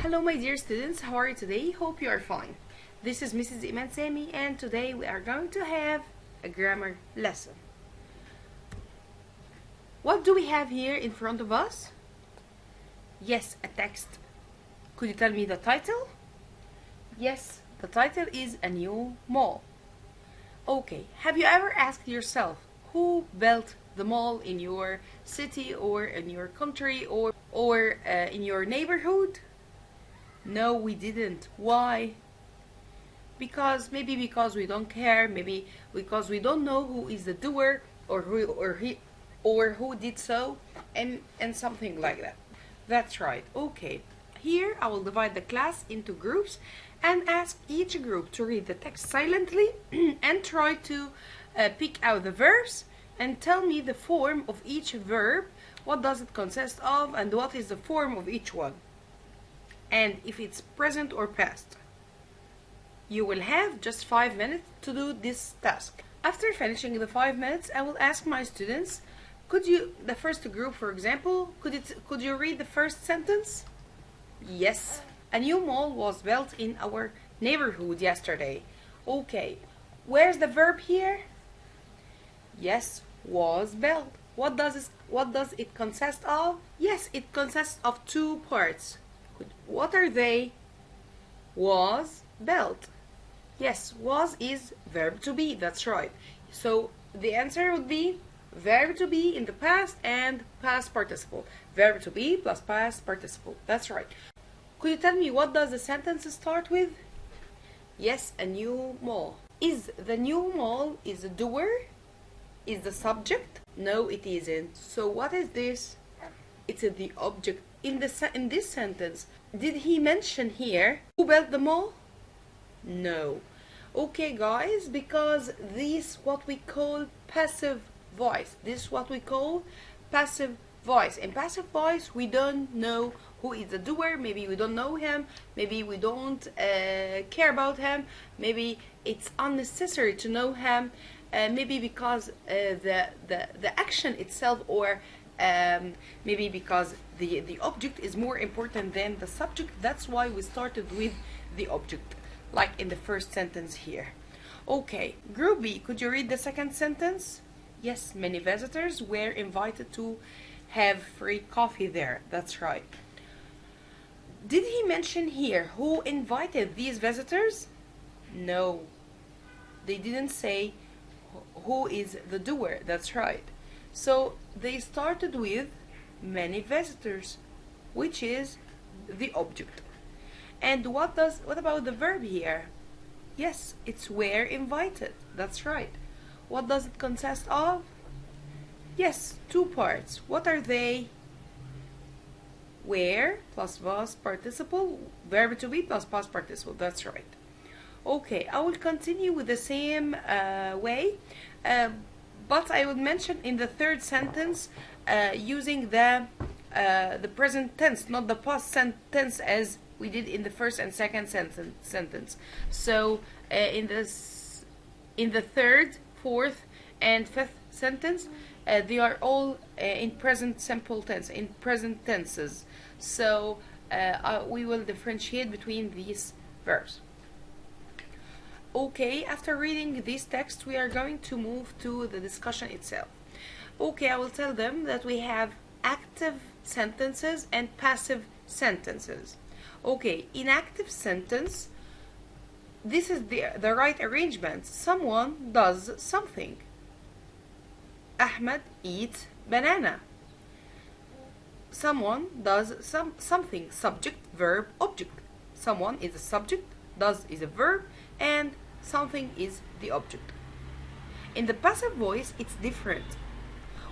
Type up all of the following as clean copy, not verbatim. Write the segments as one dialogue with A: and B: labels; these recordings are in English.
A: Hello my dear students, how are you today? Hope you are fine. This is Mrs. Eman Samy and today we are going to have a grammar lesson. What do we have here in front of us? Yes, a text. Could you tell me the title? Yes, the title is A New Mall. Okay, have you ever asked yourself who built the mall in your city or in your country or in your neighborhood? No, we didn't. Why? Maybe because we don't care, maybe because we don't know who is the doer or who did so, and something like that. That's right. Okay. Here I will divide the class into groups and ask each group to read the text silently and try to pick out the verbs and tell me the form of each verb, what does it consist of and what is the form of each one, and if it's present or past. You will have just 5 minutes to do this task. After finishing the 5 minutes, I will ask my students, the first group for example, could you read the first sentence? Yes, a new mall was built in our neighborhood yesterday. Okay, where's the verb here? Yes, was built. What does it consist of? Yes, it consists of two parts. What are they? Was, built. Yes, was is verb to be, that's right. So the answer would be verb to be in the past and past participle. Verb to be plus past participle, that's right. Could you tell me what does the sentence start with? Yes, a new mall. Is the new mall is the doer? Is the subject? No, it isn't. So what is this? It's the object. In this sentence, did he mention here who built the mall? No. Okay guys, because this what we call passive voice. This is what we call passive voice. In passive voice, we don't know who is the doer. Maybe we don't know him. Maybe we don't care about him. Maybe it's unnecessary to know him. Maybe because the action itself, or maybe because the object is more important than the subject. That's why we started with the object, like in the first sentence here. Okay, group B, could you read the second sentence? Yes, many visitors were invited to have free coffee there. That's right. Did he mention here who invited these visitors? No, they didn't say who is the doer. That's right. So they started with many visitors, which is the object. And what about the verb here? Yes, it's were invited. That's right. What does it consist of? Yes, two parts. What are they? Were plus past participle, verb to be plus past participle. That's right. Okay, I will continue with the same way, but I would mention in the third sentence using the present tense, not the past tense as we did in the first and second sentence. So in the third, fourth, and fifth sentence, they are all in present simple tense, in present tenses. So we will differentiate between these verbs. Okay, after reading this text, we are going to move to the discussion itself. Okay, I will tell them that we have active sentences and passive sentences. Okay, in active sentence, this is the right arrangement. Someone does something. Ahmed eats banana. Someone does something. Subject, verb, object. Someone is a subject, does is a verb, and something is the object. In the passive voice, it's different.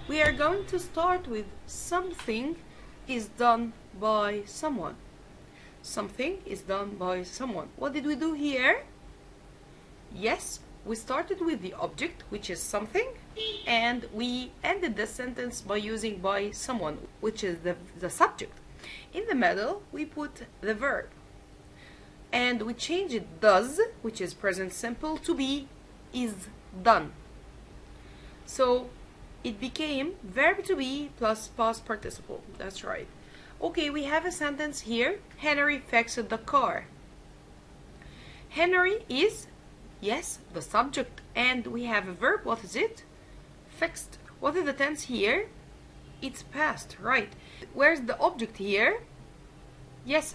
A: We are going to start with something is done by someone. Something is done by someone. What did we do here? Yes, we started with the object, which is something, and we ended the sentence by using by someone, which is the subject. In the middle, we put the verb. And we change it does, which is present simple, to be is done. So it became verb to be plus past participle. That's right. Okay, we have a sentence here. Henry fixed the car. Henry is, yes, the subject, and we have a verb. What is it? Fixed. What is the tense here? It's past, right? Where's the object here? Yes,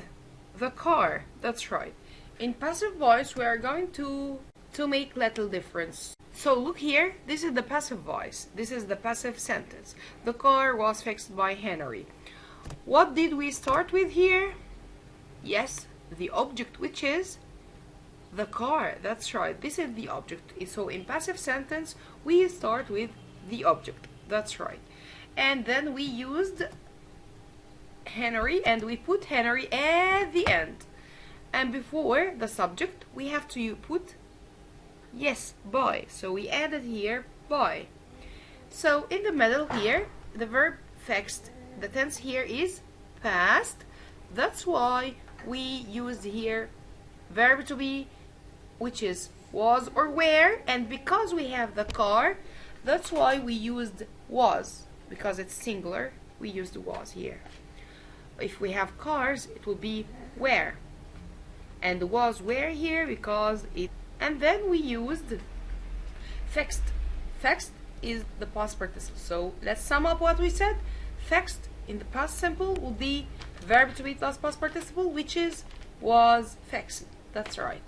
A: the car. That's right. In passive voice, we are going to make little difference. So look here, this is the passive voice. This is the passive sentence. The car was fixed by Henry. What did we start with here? Yes, the object, which is the car. That's right. This is the object. So in passive sentence, we start with the object. That's right. And then we used Henry, and we put Henry at the end. And before the subject, we have to put, yes, by. So we added here by. So in the middle here, the verb fixed, the tense here is past. That's why we used here verb to be, which is was or were. And because we have the car, that's why we used was. Because it's singular, we used was here. If we have cars, it will be were. And was were here because it. And then we used fixed. Fixed is the past participle. So let's sum up what we said. Fixed in the past simple will be verb to be plus past participle, which is was fixed. That's right.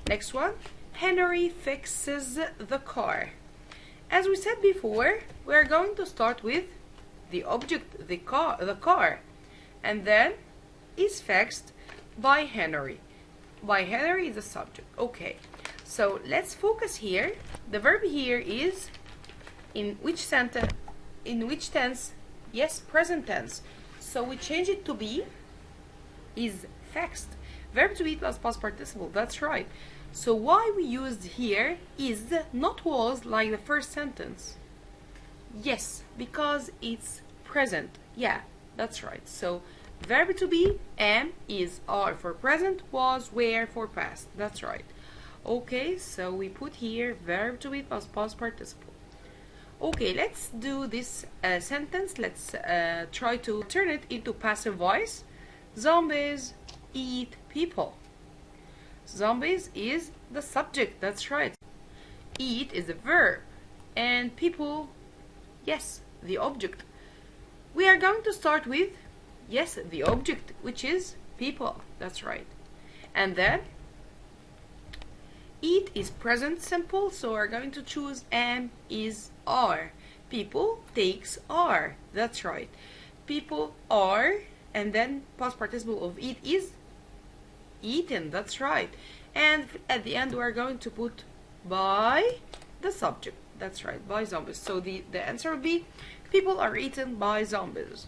A: Next one. Henry fixes the car. As we said before, we are going to start with the object, the car, and then is fixed by Henry. By Henry is the subject. Okay, so let's focus here. The verb here is in which sentence? In which tense? Yes, present tense. So we change it to be is fixed. Verb to be plus past participle. That's right. So why we used here is not was like the first sentence. Yes, because it's present. Yeah, that's right. So verb to be, am, is, are for present, was, were for past. That's right. Okay, so we put here verb to be plus past participle. Okay, let's do this sentence. Let's try to turn it into passive voice. Zombies eat people. Zombies is the subject. That's right. Eat is the verb. And people, yes, the object. We are going to start with, yes, the object, which is people. That's right. And then eat is present simple, so we're going to choose am, is, are. People takes are. That's right. People are, and then past participle of eat is eaten. That's right. And at the end we're going to put by the subject. That's right, by zombies. So the answer would be people are eaten by zombies.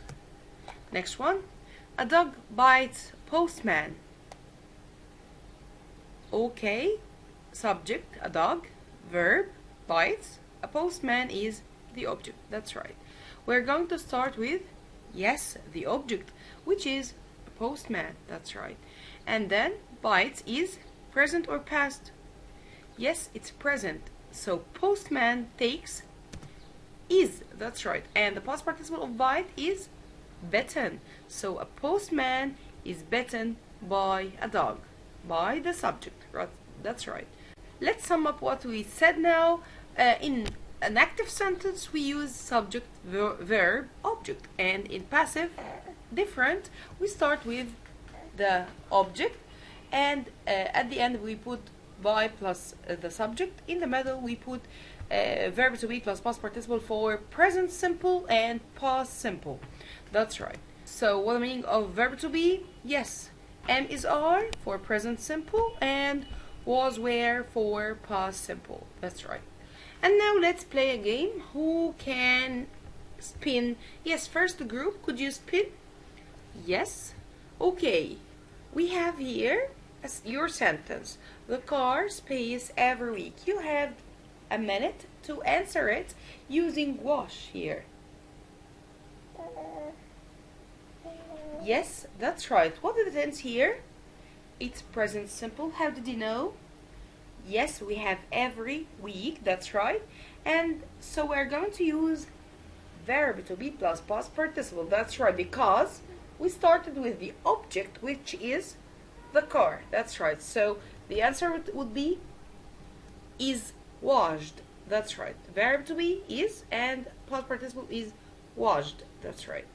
A: Next one. A dog bites postman. Okay, subject, a dog, verb, bites, a postman is the object. That's right. We're going to start with, yes, the object, which is a postman. That's right. And then bites is present or past. Yes, it's present. So postman takes is. That's right. And the past participle of bite is bitten. So a postman is bitten by a dog. By the subject. Right? That's right. Let's sum up what we said now. In an active sentence, we use subject, verb, object. And in passive, different, we start with the object. And at the end, we put by plus the subject. In the middle, we put verb to be plus past participle for present simple and past simple. That's right. So what the meaning of verb to be? Yes, am is are for present simple and was were for past simple. That's right. And now let's play a game. Who can spin? Yes, first the group. Could you spin? Yes. Okay. We have here your sentence. The car pays every week. You have a minute to answer it using wash here. Yes, that's right. What is the tense here? It's present simple. How did you know? Yes, we have every week. That's right. And so we're going to use verb to be plus past participle. That's right, because we started with the object, which is the car. That's right. So the answer would be is washed. That's right. Verb to be is, and past participle is washed. That's right.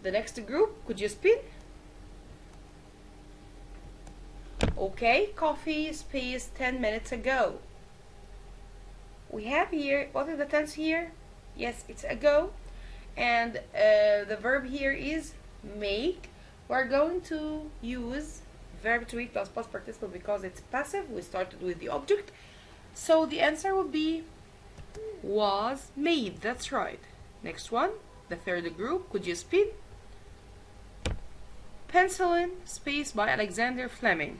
A: The next group, could you spin? Okay, coffee space 10 minutes ago. We have here, what is the tense here? Yes, it's ago. And the verb here is make. We're going to use verb to be plus past participle because it's passive. We started with the object. So the answer would be was made. That's right. Next one, the third group, could you spin? Penicillin space by Alexander Fleming.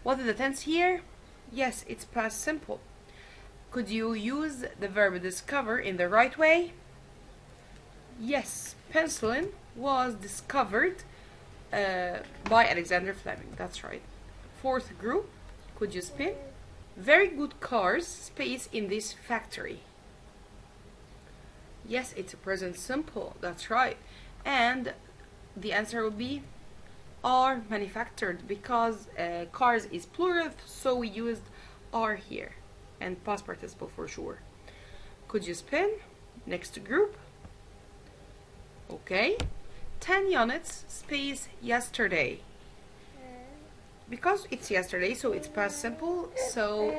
A: What is the tense here? Yes, it's past simple. Could you use the verb discover in the right way? Yes, penicillin was discovered by Alexander Fleming. That's right. Fourth group, could you spin? Very good cars space in this factory. Yes, it's a present simple. That's right. And the answer would be are manufactured because cars is plural, so we used are here, and past participle for sure. Could you spin? Next group. Okay, 10 units space yesterday. Because it's yesterday, so it's past simple. So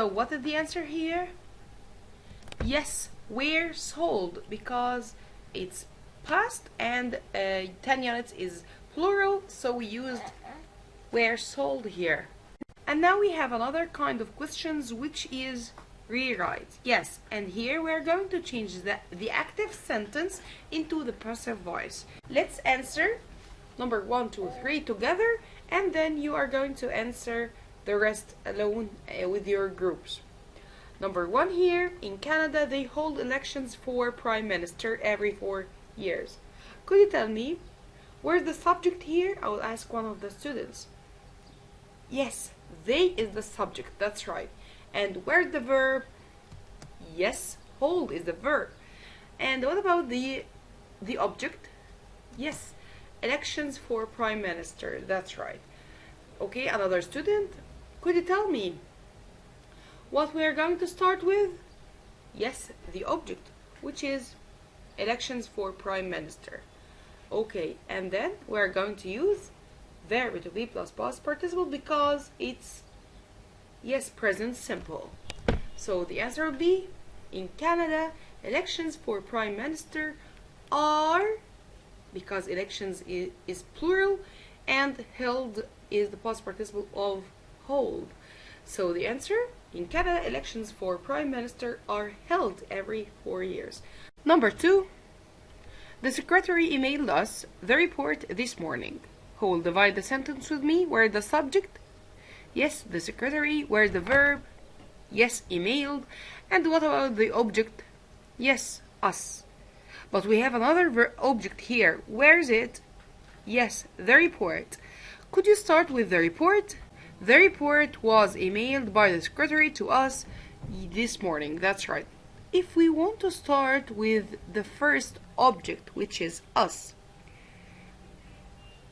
A: what is the answer here? Yes, were sold because it's past and 10 units is plural, so we used were sold here. And now we have another kind of questions, which is rewrite. Yes, and here we're going to change the active sentence into the passive voice. Let's answer number 1, 2, 3 together, and then you are going to answer the rest alone with your groups. Number 1 here, in Canada they hold elections for Prime Minister every 4 years. Could you tell me, where's the subject here? I will ask one of the students. Yes, they is the subject, that's right. And where's the verb? Yes, hold is the verb. And what about the object? Yes, elections for Prime Minister, that's right. Okay, another student, could you tell me what we are going to start with? Yes, the object, which is elections for Prime Minister. Okay, and then we are going to use verb to be plus past participle because it's, yes, present simple. So the answer will be, in Canada, elections for Prime Minister are, because elections is plural, and held is the past participle of hold. So the answer, in Canada, elections for Prime Minister are held every 4 years. Number 2, the secretary emailed us the report this morning. Who will divide the sentence with me? Where the subject? Yes, the secretary. Where's the verb? Yes, emailed. And what about the object? Yes, us. But we have another object here. Where is it? Yes, the report. Could you start with the report? The report was emailed by the secretary to us this morning. That's right. If we want to start with the first object, which is us,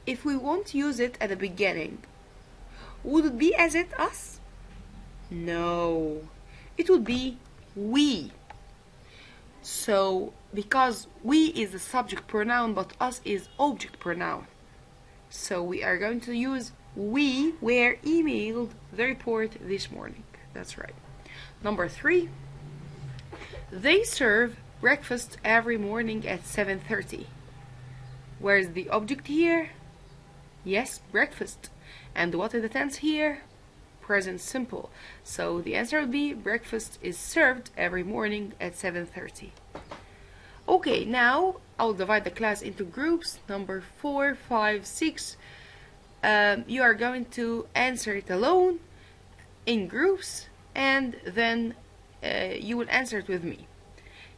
A: if we want to use it at the beginning, would it be as it us? No, it would be we. So, because we is the subject pronoun, but us is object pronoun. So we are going to use we were emailed the report this morning. That's right. Number 3, they serve breakfast every morning at 7:30. Where's the object here? Yes, breakfast. And what is the tense here? Present simple. So the answer will be breakfast is served every morning at 7:30. Okay, now I'll divide the class into groups. Number 4, 5, 6. You are going to answer it alone in groups, and then you will answer it with me.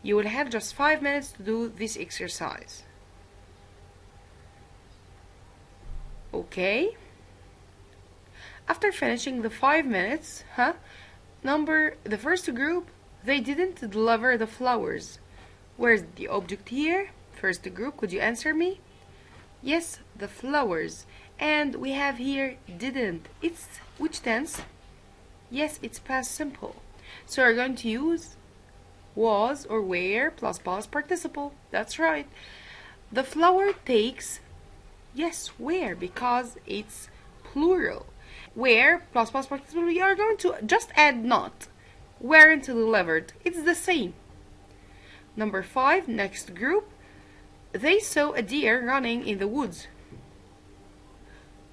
A: You will have just 5 minutes to do this exercise. Okay? After finishing the 5 minutes, the first group, They didn't deliver the flowers. Where's the object here? First group, could you answer me? Yes, the flowers. And we have here didn't. It's which tense? Yes, it's past simple. So we're going to use was or were plus past participle. That's right. The flower takes, yes, where, because it's plural. Where plus past participle, we are going to just add not. Weren't delivered. It's the same. Number 5, next group. They saw a deer running in the woods.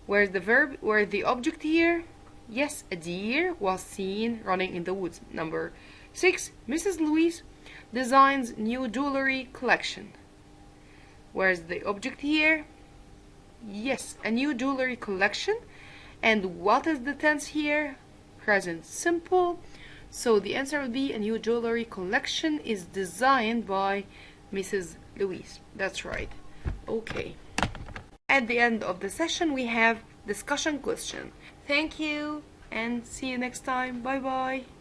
A: Where's the verb? Where's the object here? Yes, a deer was seen running in the woods. Number 6, Mrs. Louise designs new jewelry collection. Where's the object here? Yes, a new jewelry collection. And what is the tense here? Present simple. So the answer would be a new jewelry collection is designed by Mrs. Louise. That's right. Okay. At the end of the session, we have discussion question. Thank you and see you next time. Bye bye.